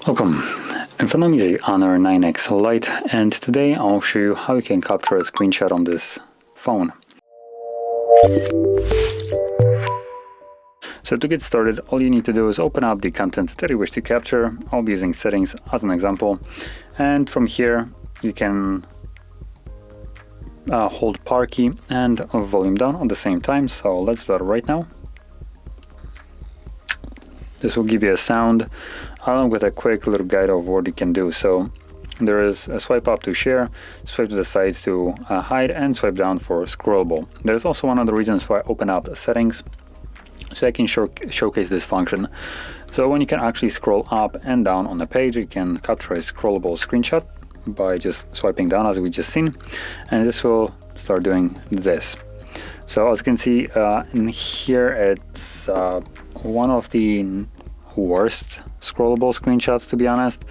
Welcome. In front of me is the Honor 9X Lite, and today I'll show you how you can capture a screenshot on this phone. So to get started, all you need to do is open up the content that you wish to capture. I'll be using settings as an example, and from here you can hold power key and volume down at the same time. So let's do that right now. This will give you a sound along with a quick little guide of what you can do. So there is a swipe up to share, swipe to the side to hide, and swipe down for scrollable. There's also one of the reasons why I open up settings, so I can showcase this function. So when you can actually scroll up and down on the page, you can capture a scrollable screenshot by just swiping down, as we just seen, and this will start doing this. So as you can see in here, it's one of the worst scrollable screenshots, to be honest.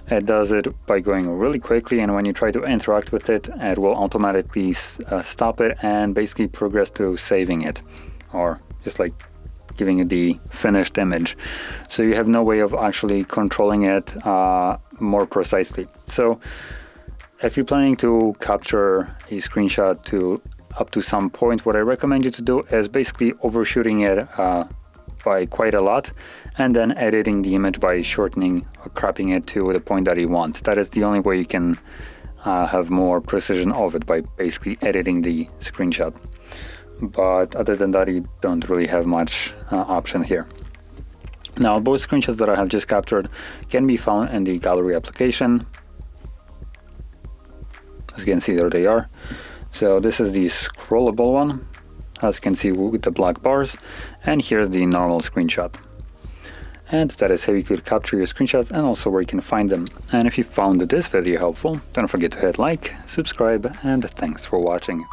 It does it by going really quickly, and when you try to interact with it, it will automatically stop it and basically progress to saving it, or just like giving you the finished image. So you have no way of actually controlling it more precisely. So if you're planning to capture a screenshot to up to some point, what I recommend you to do is basically overshooting it by quite a lot, and then editing the image by shortening or cropping it to the point that you want. That is the only way you can have more precision of it, by basically editing the screenshot. But other than that, you don't really have much option here. Now, both screenshots that I have just captured can be found in the gallery application. As you can see, there they are. So this is the scrollable one, as you can see, with the black bars, and here's the normal screenshot. And that is how you could capture your screenshots, and also where you can find them. And if you found this video helpful, don't forget to hit like, subscribe, and thanks for watching.